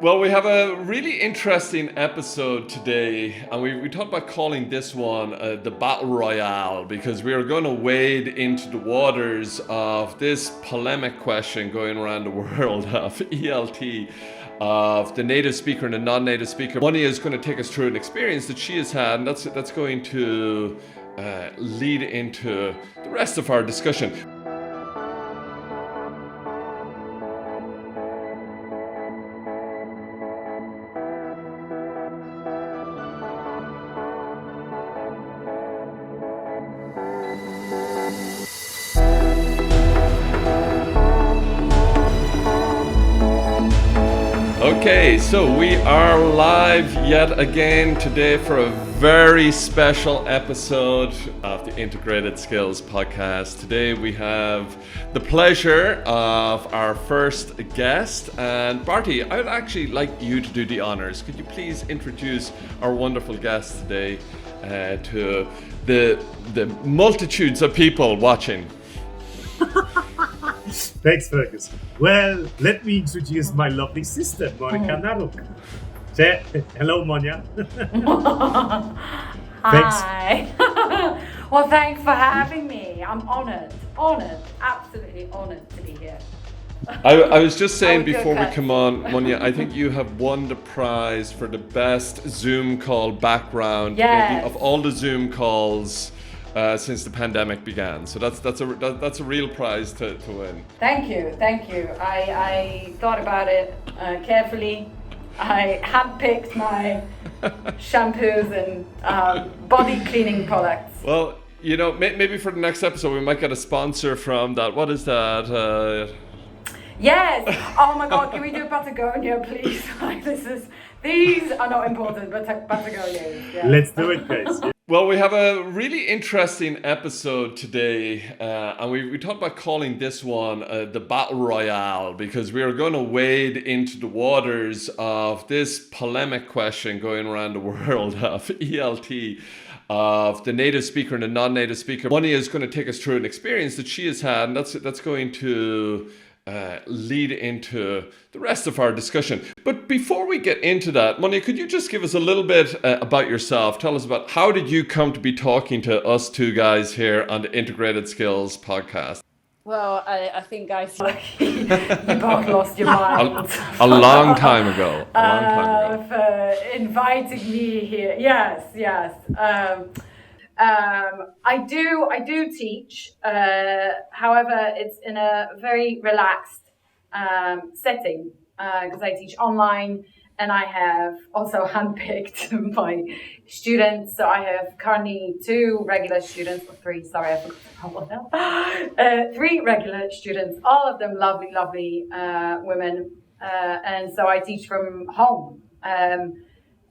Well, we have a really interesting episode today, and we talked about calling this one the Battle Royale because we are going to wade into the waters of this polemic question going around the world of ELT, of the native speaker and the non-native speaker. Monia is going to take us through an experience that she has had, and that's going to lead into the rest of our discussion. Okay, so we are live yet again today for a very special episode of the Integrated Skills Podcast. Today we have the pleasure of our first guest, and Barty, I would actually like you to do the honors. Could you please introduce our wonderful guest today to the multitudes of people watching? Thanks, Fergus. Well, let me introduce my lovely sister, Monika. Hello, Monia. Hi. Well, thanks for having me. I'm honored, absolutely honored to be here. I was just saying before we come on, Monia, I think you have won the prize for the best Zoom call background of all the Zoom calls since the pandemic began. So that's a real prize to win. Thank you. I thought about it carefully. I handpicked my shampoos and body cleaning products. Well, you know, maybe for the next episode we might get a sponsor from that. What is that? Yes. Oh my God, can we do Patagonia, please? These are not important, but Patagonia. Yeah. Let's do it, guys. Well, we have a really interesting episode today, and we talked about calling this one the Battle Royale because we are going to wade into the waters of this polemic question going around the world of ELT, of the native speaker and the non-native speaker. Monia is going to take us through an experience that she has had, and that's going to lead into the rest of our discussion. But before we get into that, Monia, could you just give us a little bit about yourself? Tell us about how did you come to be talking to us two guys here on the Integrated Skills Podcast? Well, I think you both lost your mind. A long time ago. For inviting me here. Yes. I do teach. However, it's in a very relaxed setting because I teach online, and I have also handpicked my students. So I have currently 2 regular students, or 3. Sorry, I forgot that. 3 regular students, all of them lovely women, and so I teach from home.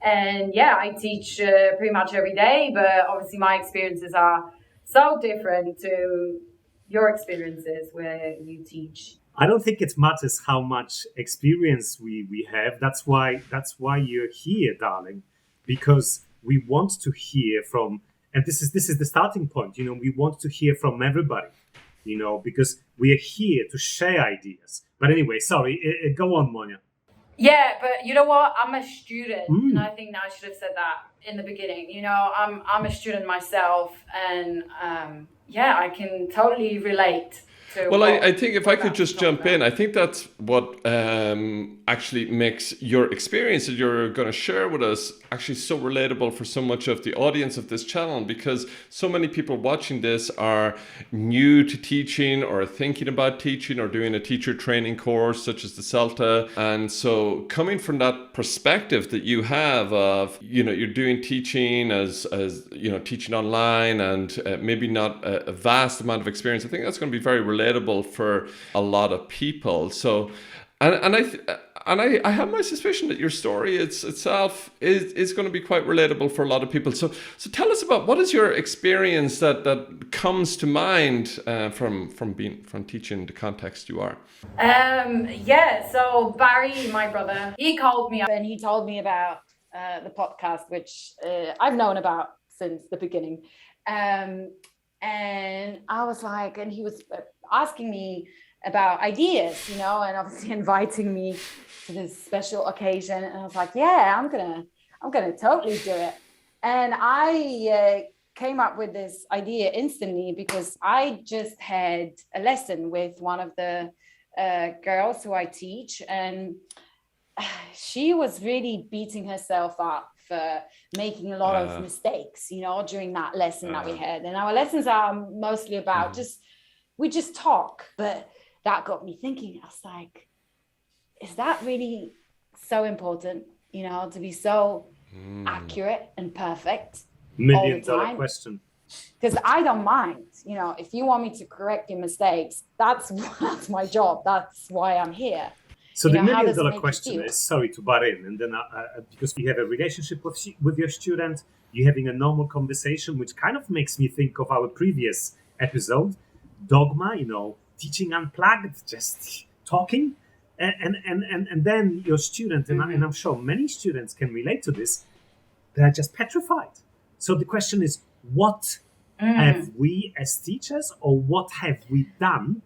And yeah, I teach pretty much every day, but obviously my experiences are so different to your experiences where you teach. I don't think it matters how much experience we have. That's why you're here, darling, because we want to hear from, and this is the starting point. You know, we want to hear from everybody. You know, because we are here to share ideas. But anyway, sorry, go on, Monia. Yeah, but you know what? I'm a student, and I think I should have said that in the beginning. You know, I'm a student myself, and I can totally relate. Well, I think if I could just jump in, I think that's what actually makes your experience that you're going to share with us actually so relatable for so much of the audience of this channel, because so many people watching this are new to teaching or thinking about teaching or doing a teacher training course such as the CELTA. And so coming from that perspective that you have of, you know, you're doing teaching as you know, teaching online and maybe not a vast amount of experience, I think that's going to be very relatable for a lot of people. So, and I have my suspicion that your story itself is going to be quite relatable for a lot of people. So tell us about what is your experience that comes to mind from teaching the context you are. So Barry, my brother, he called me up and he told me about the podcast, which I've known about since the beginning. And I was like, and he was asking me about ideas, you know, and obviously inviting me to this special occasion. And I was like, yeah, I'm gonna totally do it. And I came up with this idea instantly because I just had a lesson with one of the girls who I teach, and she was really beating herself up for making a lot of mistakes, you know, during that lesson that we had. And our lessons are mostly about we just talk. But that got me thinking. I was like, is that really so important, you know, to be so accurate and perfect $1 all the million time? question. Because I don't mind, you know, if you want me to correct your mistakes, that's my job. That's why I'm here. So You the know, how $1 does it million make you question feel? is, sorry to butt in, and then because you have a relationship with your student, you're having a normal conversation, which kind of makes me think of our previous episode, Dogma, you know, teaching unplugged, just talking, and then your student, and I'm sure many students can relate to this, they're just petrified. So the question is, what have we as teachers, or what have we done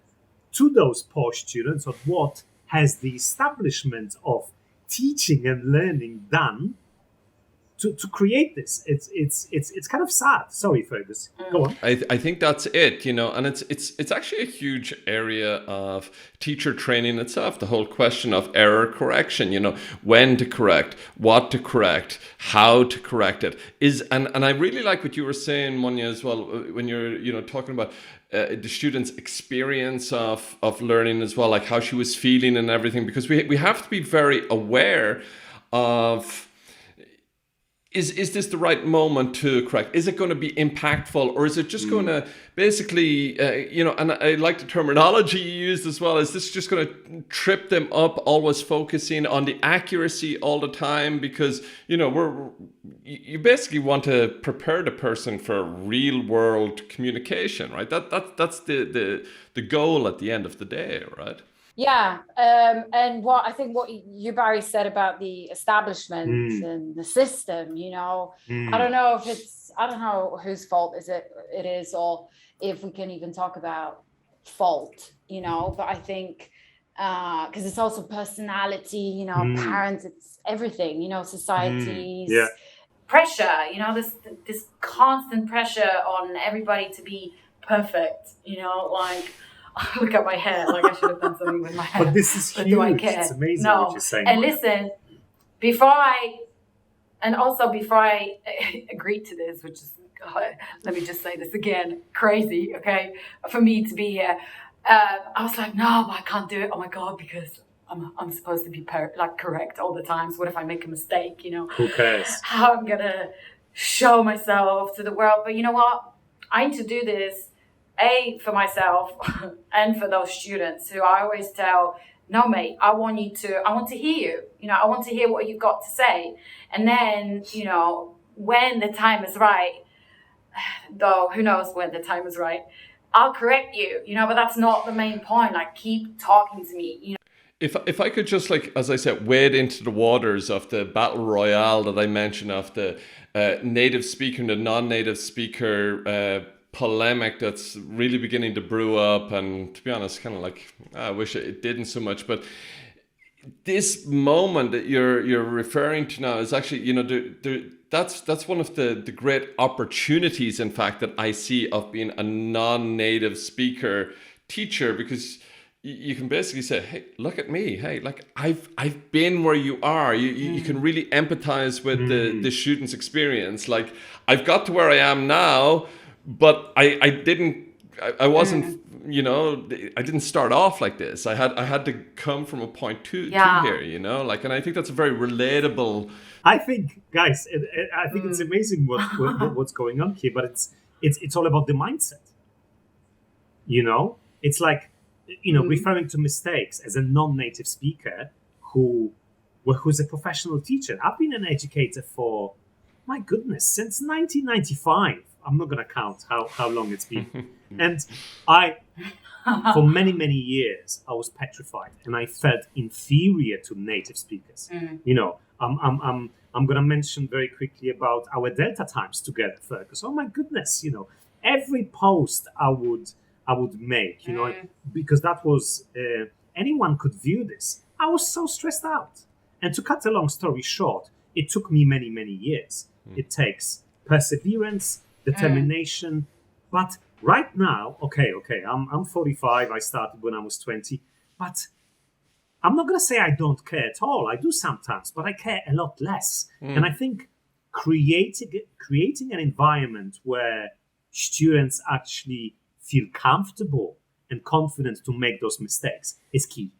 to those poor students, or what has the establishment of teaching and learning done to create this? It's kind of sad. Sorry, Fergus. Go on. I think that's it, you know, and it's actually a huge area of teacher training itself. The whole question of error correction, you know, when to correct, what to correct, how to correct it is, and I really like what you were saying, Monia, as well, when you're, you know, talking about the student's experience of learning as well, like how she was feeling and everything, because we have to be very aware of, is this the right moment to correct? Is it going to be impactful, or is it just going to basically, you know, and I like the terminology you used as well, is this just going to trip them up, always focusing on the accuracy all the time? Because, you know, you basically want to prepare the person for real world communication, right? That's the goal at the end of the day, right? Yeah, and what I think what you, Barry, said about the establishment and the system, you know, I don't know whose fault it is, or if we can even talk about fault, you know, but I think because it's also personality, you know, parents, it's everything, you know, societies. Pressure, you know, this constant pressure on everybody to be perfect, you know, like, look at my hair, like I should have done something with my hair. But this is huge. Do I care? It's amazing No. what you're saying. And listen, before I agreed to this, which is, let me just say this again, crazy, okay, for me to be here, I was like, no, I can't do it. Oh my God, because I'm supposed to be correct all the time. So what if I make a mistake, you know? Who cares? How I'm going to show myself to the world. But you know what? I need to do this, for myself and for those students who I always tell, no, mate, I want to hear you. You know, I want to hear what you've got to say. And then, you know, when the time is right, though, who knows when the time is right, I'll correct you, you know, but that's not the main point. Like, keep talking to me, you know. If I could just, like, as I said, wade into the waters of the battle royale that I mentioned, of the native speaker and the non-native speaker polemic that's really beginning to brew up, and to be honest, kind of like, I wish it didn't so much, but this moment that you're referring to now is actually, you know, that's one of the great opportunities, in fact, that I see of being a non-native speaker teacher, because you can basically say, hey, look at me. Hey, like I've been where you are. You can really empathize with the student's experience. Like, I've got to where I am now, but I wasn't, you know, I didn't start off like this. I had to come from a point to here, you know, like, and I think that's a very relatable. I think, guys, I think it's amazing what's going on here, but it's all about the mindset. You know, it's like, you know, referring to mistakes as a non-native speaker who's a professional teacher. I've been an educator for, my goodness, since 1995. I'm not going to count how long it's been. And for many, many years, I was petrified and I felt inferior to native speakers. You know, I'm going to mention very quickly about our Delta times together, Fergus. Oh my goodness, you know, every post I would I would make, because that was, anyone could view this. I was so stressed out. And to cut a long story short, it took me many, many years. It takes perseverance, determination. But right now, okay, I'm 45. I started when I was 20. But I'm not going to say I don't care at all. I do sometimes, but I care a lot less. And I think creating an environment where students actually feel comfortable and confident to make those mistakes is key.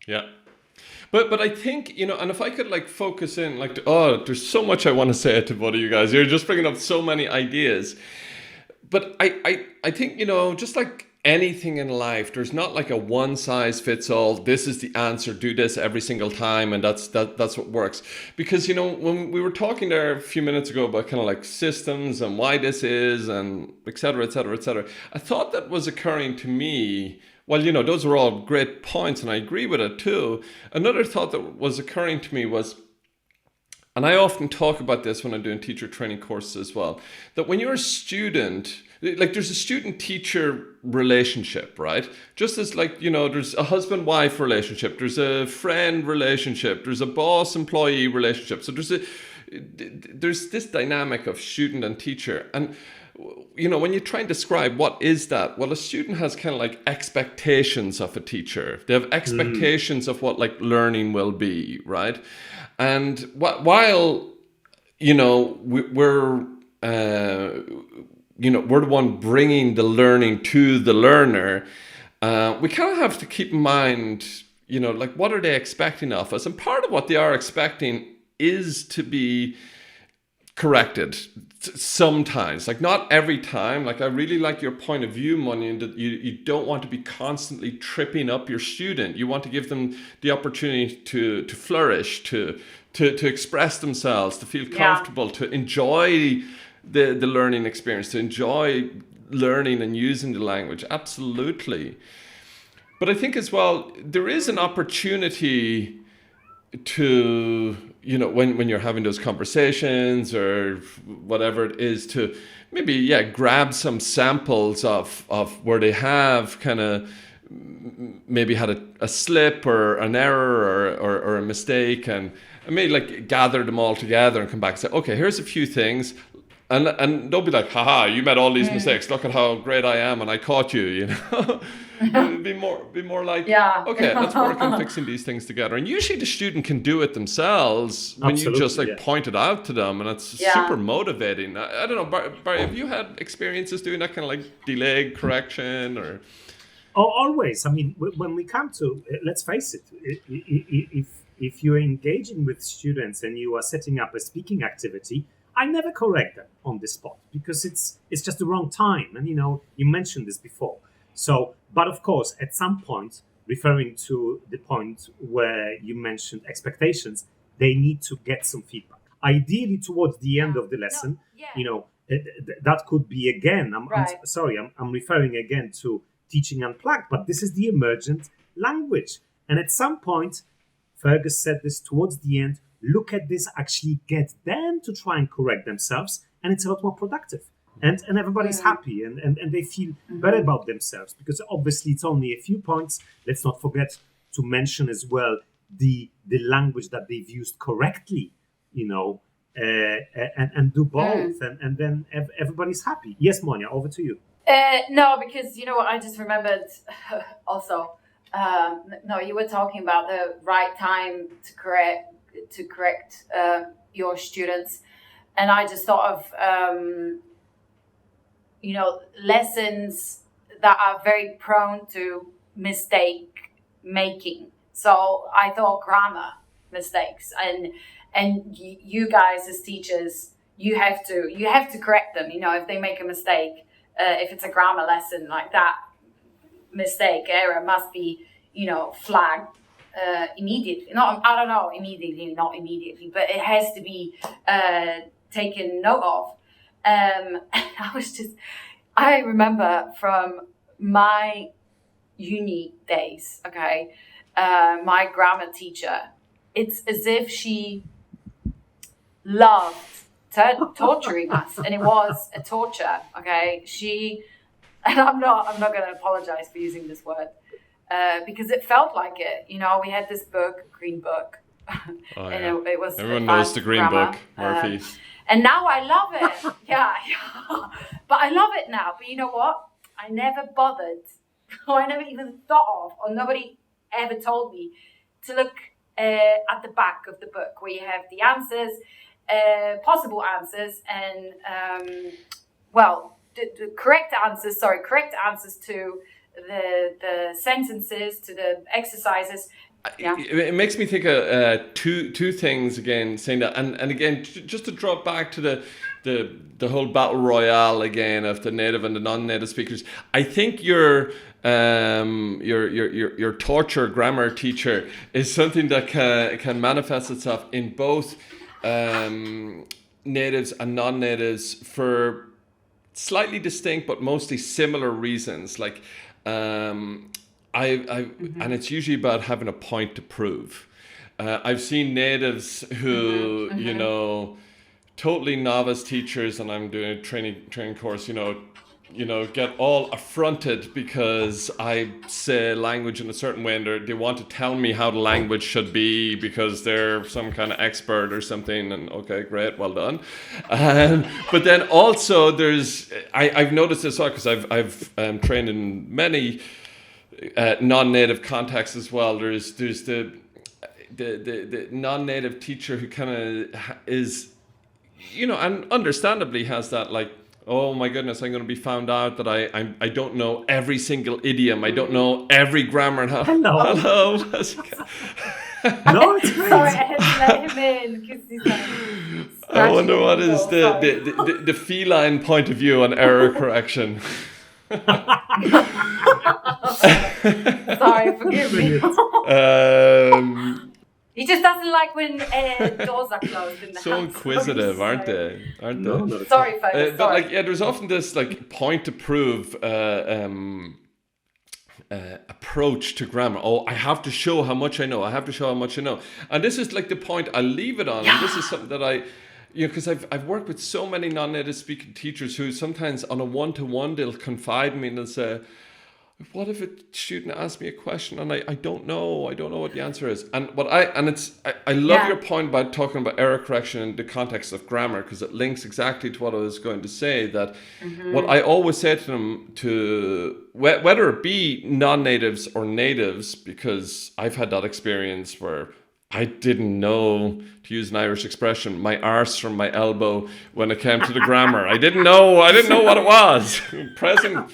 Yeah. But I think, and if I could like focus in, like, there's so much I want to say to both of you guys. You're just bringing up so many ideas. But I think, just like anything in life, there's not like a one size fits all. This is the answer. Do this every single time, and that's what works. Because when we were talking there a few minutes ago about kind of like systems and why this is, and et cetera, et cetera, et cetera, I thought that was occurring to me. Well, those are all great points, and I agree with it too. Another thought that was occurring to me was, and I often talk about this when I'm doing teacher training courses as well, that when you're a student, like there's a student-teacher relationship, right? Just as like, there's a husband-wife relationship, there's a friend relationship, there's a boss-employee relationship. So there's this dynamic of student and teacher. And when you try and describe what is that, well, a student has kind of like expectations of a teacher. They have expectations of what like learning will be, right? And while we're the one bringing the learning to the learner, we kind of have to keep in mind, like what are they expecting of us? And part of what they are expecting is to be corrected sometimes, like not every time. Like I really like your point of view, Monia, that you don't want to be constantly tripping up your student. You want to give them the opportunity to flourish, to express themselves, to feel comfortable, to enjoy the learning experience, to enjoy learning and using the language. Absolutely. But I think as well, there is an opportunity to, when you're having those conversations or whatever it is, to maybe, grab some samples of where they have kind of maybe had a slip or an error or a mistake, and maybe like gather them all together and come back and say, okay, here's a few things. And don't be like, haha, you made all these mistakes. Look at how great I am, and I caught you. Be more like, okay, let's work on fixing these things together. And usually the student can do it themselves when you just like point it out to them, and it's super motivating. I don't know, Barry, have you had experiences doing that kind of like delay correction or? Oh, always. I mean, when we come to, let's face it, if you're engaging with students and you are setting up a speaking activity, I never correct them on the spot because it's just the wrong time. And, you mentioned this before. So, but of course, at some point, referring to the point where you mentioned expectations, they need to get some feedback. Ideally, towards the end of the lesson, that could be again, I'm referring again to Teaching Unplugged, but this is the emergent language. And at some point, Fergus said this towards the end, look at this, actually get them to try and correct themselves, and it's a lot more productive. And everybody's happy and they feel better about themselves because obviously it's only a few points. Let's not forget to mention as well the language that they've used correctly, and do both, and then everybody's happy. Yes, Monia, over to you. No, because I just remembered also. No, you were talking about the right time to correct your students, and I just thought of lessons that are very prone to mistake making. So I thought grammar mistakes, and you guys as teachers, you have to correct them. If they make a mistake, if it's a grammar lesson like that, mistake error must be flagged immediately. Not immediately, but it has to be taken note of. I remember from my uni days, my grammar teacher, it's as if she loved torturing us, and it was a torture. She and I'm not going to apologize for using this word because it felt like it. You know, we had this book, Green Book, Oh, and yeah. it was Everyone knows the Green grammar. Book, Murphy. And now I love it. Yeah. But I love it now. But you know what? I never bothered, or I never even thought of, or nobody ever told me to look at the back of the book where you have the answers, possible answers, and the correct answers to the sentences, to the exercises. Yeah. It makes me think of two things again, saying that, and again, just to drop back to the whole battle royale again of the native and the non-native speakers. I think your torture grammar teacher is something that can manifest itself in both natives and non-natives for slightly distinct but mostly similar reasons. Like and it's usually about having a point to prove. I've seen natives who, you know, totally novice teachers, and I'm doing a training course, you know, get all affronted because I say language in a certain way, and they want to tell me how the language should be because they're some kind of expert or something. And okay, great, well done. But then also I've noticed this because I've trained in many non-native contexts as well. There's the non-native teacher who kind of is, you know, and understandably has that, like, oh my goodness, I'm going to be found out that I don't know every single idiom. I don't know every grammar. And hello. No, it's great. Sorry, I had to let him in because he's like. I wonder what is the feline point of view on error correction. Sorry, forgive me. He just doesn't like when doors are closed in the house. So inquisitive, aren't they? No, sorry, Fergus. But like, yeah, there's often this like point to prove approach to grammar. Oh, I have to show how much I know. I have to show how much I know. And this is like the point I leave it on. Yeah. And this is something that you know, because I've worked with so many non-native speaking teachers who sometimes on a one-to-one they'll confide in me and they'll say, what if a student asks me a question and I don't know what the answer is? And I love your point about talking about error correction in the context of grammar, because it links exactly to what I was going to say, that what I always say to them, to whether it be non-natives or natives, because I've had that experience where I didn't know, to use an Irish expression, my arse from my elbow when it came to the grammar. I didn't know what it was. Present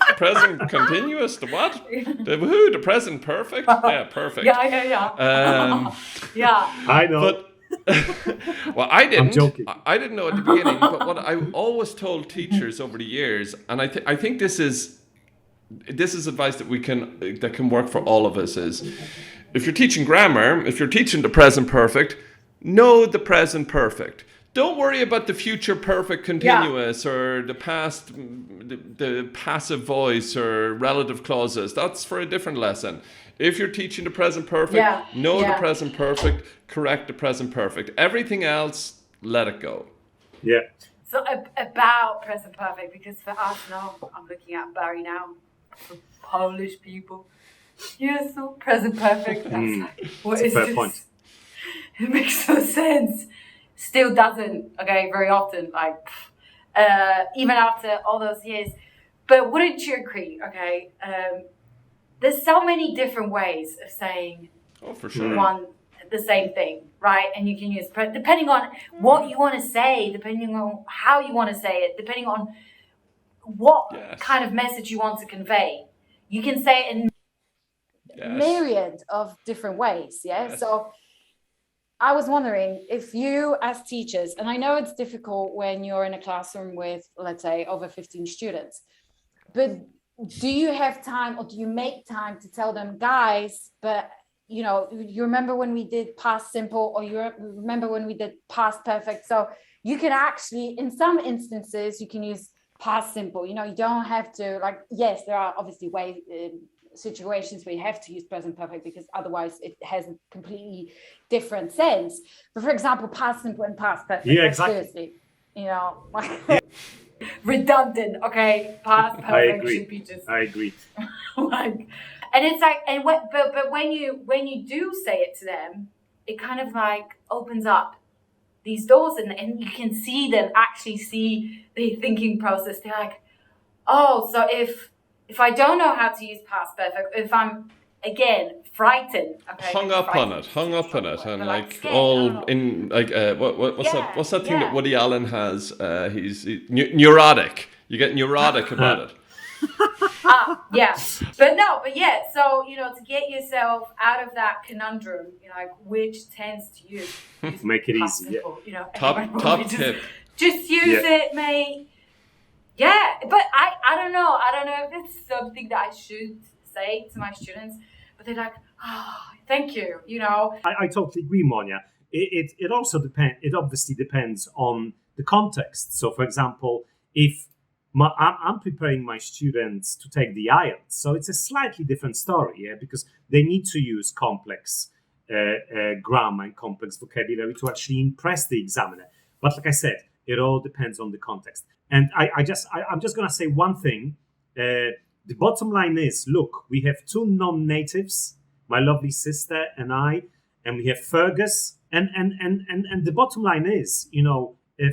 continuous, the what? The present perfect? Yeah, perfect. Yeah. Yeah. I know. But, well, I didn't. I'm joking. I didn't know at the beginning, but what I always told teachers over the years, and I think this is advice that can work for all of us, is if you're teaching grammar, if you're teaching the present perfect, know the present perfect. Don't worry about the future perfect continuous or the past, the passive voice or relative clauses. That's for a different lesson. If you're teaching the present perfect, know the present perfect, correct the present perfect. Everything else, let it go. Yeah. So about present perfect, because for us now, I'm looking at Barry now, for Polish people. You're so present perfect. That's like, what is fair this? Point. It makes no sense. Still doesn't, okay, very often, like, even after all those years. But wouldn't you agree, okay, there's so many different ways of saying for sure. the same thing, right? And you can use, depending on what you want to say, depending on how you want to say it, depending on what kind of message you want to convey. You can say it in myriad of different ways. So I was wondering if you as teachers, and I know it's difficult when you're in a classroom with, let's say, over 15 students, but do you have time, or do you make time to tell them, guys, but you know, you remember when we did past simple, or you remember when we did past perfect? So you can actually, in some instances, you can use past simple. You know, you don't have to, like, yes, there are obviously ways, situations where you have to use present perfect, because otherwise it has a completely different sense. But for example, past simple and past perfect. Yeah, exactly. Seriously, you know. redundant. Okay, past perfect should be just. I agree. Like, and it's like, but when you do say it to them, it kind of like opens up these doors, and you can see them actually see the thinking process. They're like, oh, so if I don't know how to use past perfect, if I'm again frightened, okay, hung up on it, and like scared, all in like what's that thing that yeah. Woody Allen has? He's neurotic. You get neurotic about it. Yeah, but yeah. So to get yourself out of that conundrum, like which tends to use Make it easy. Yeah. Top tip. Just use it, mate. Yeah, but I don't know. I don't know if it's something that I should say to my students, but they're like, oh, thank you. I totally agree, Monia. It also depends. It obviously depends on the context. So, for example, if I'm preparing my students to take the IELTS, so it's a slightly different story, because they need to use complex grammar and complex vocabulary to actually impress the examiner. But like I said, it all depends on the context. And I'm just going to say one thing. The bottom line is, look, we have two non-natives, my lovely sister and I, and we have Fergus. And the bottom line is,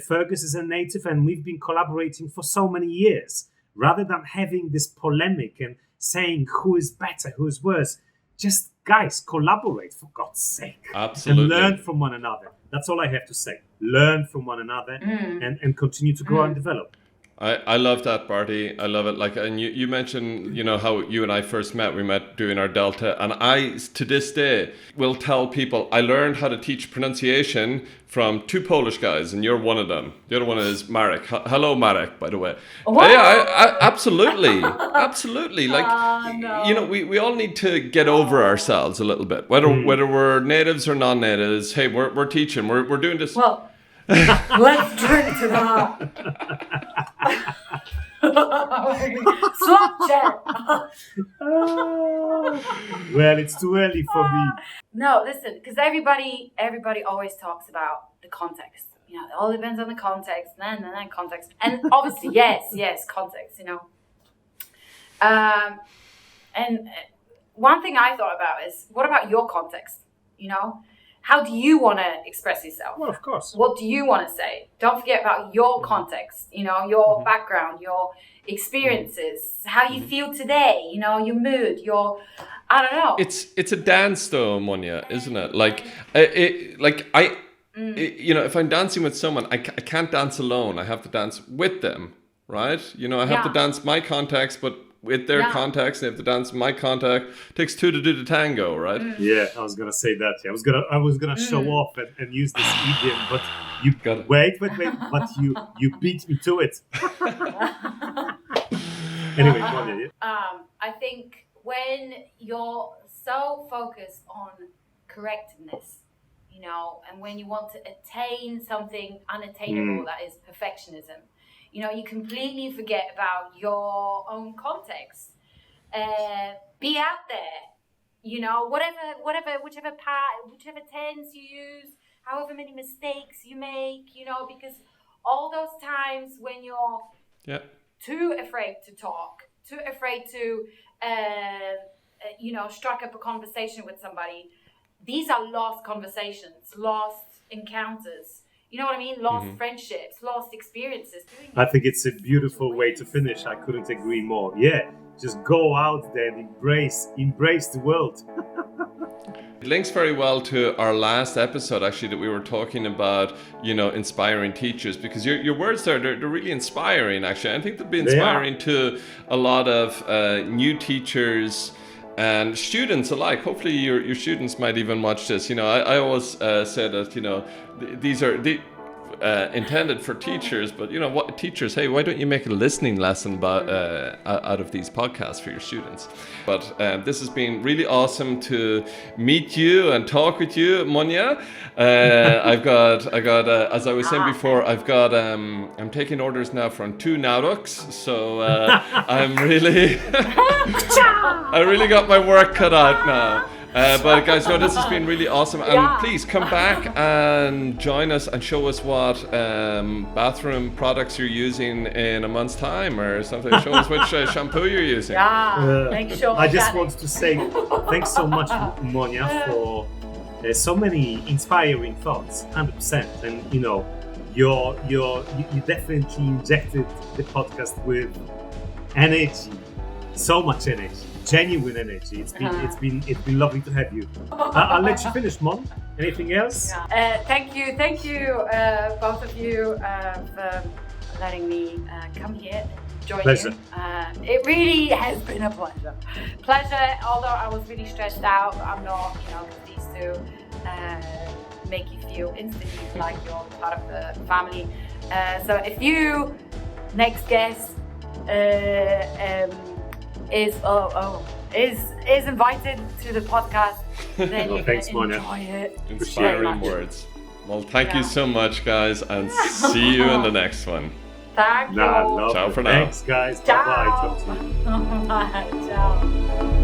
Fergus is a native, and we've been collaborating for so many years. Rather than having this polemic and saying who is better, who is worse, just guys, collaborate, for God's sake. Absolutely. And learn from one another. That's all I have to say. Learn from one another and continue to grow and develop. I love that, Barty. I love it. Like, and you mentioned, how you and I first met. We met doing our Delta, and I, to this day, will tell people I learned how to teach pronunciation from two Polish guys, and you're one of them. The other one is Marek. Hello, Marek, by the way. Yeah, I absolutely. Like, no. we all need to get over ourselves a little bit, whether we're natives or non-natives. Hey, we're teaching. We're doing this. Well, let's drink to that. Slap chat. Well, it's too early for me. No, listen, because everybody always talks about the context. It all depends on the context, and then context, and obviously, yes, context. And one thing I thought about is, what about your context? How do you want to express yourself? Well, of course. What do you want to say? Don't forget about your context, your background, your experiences, how you feel today, your mood, I don't know. It's a dance though, Monia, isn't it? Like, if I'm dancing with someone, I can't dance alone. I have to dance with them, right? I have to dance my context, but with their context, they have to dance my contact. It takes two to do the tango, right? Yeah, I was gonna say that. Yeah, I was gonna show off and use this idiom, but you wait, but you beat me to it. Anyway, Monia. I think when you're so focused on correctness, and when you want to attain something unattainable, that is perfectionism. You completely forget about your own context. Be out there, whichever tense you use, however many mistakes you make, because all those times when you're too afraid to talk, too afraid to, strike up a conversation with somebody, these are lost conversations, lost encounters. You know what I mean? Lost friendships, lost experiences. I think it's a beautiful way to finish. I couldn't agree more. Yeah, just go out there and embrace the world. It links very well to our last episode, actually, that we were talking about, inspiring teachers, because your words there, they're really inspiring, actually. I think they'll be inspiring to a lot of new teachers and students alike. Hopefully your students might even watch this. I always say that, these are intended for teachers, but what teachers, hey, why don't you make a listening lesson about out of these podcasts for your students? But this has been really awesome to meet you and talk with you, Monia. I got as I was saying before, I'm taking orders now from 2 Nauruks, so I'm really I really got my work cut out now. But guys, no, this has been really awesome. And Yeah. please come back and join us and show us what bathroom products you're using in a month's time or something. Show us which shampoo you're using. Yeah, make sure. I just that- want to say thanks so much, Monia, for so many inspiring thoughts. 100%, and you definitely injected the podcast with energy, so much energy, genuine energy. It's been lovely to have you. I'll let you finish, Mon. Anything else? Yeah. Thank you, both of you, for letting me come here, join Pleasure. you. It really has been a pleasure. Although I was really stressed out, I'm not, these two make you feel instantly like you're part of the family. So if you, next guest, is invited to the podcast, then you thanks, can Monia. enjoy it. Inspiring words. Well, thank you so much, guys, and see you in the next one. Thank you. Nah, love Ciao it. for now. Thanks, guys. Bye bye. Talk to you. Ciao.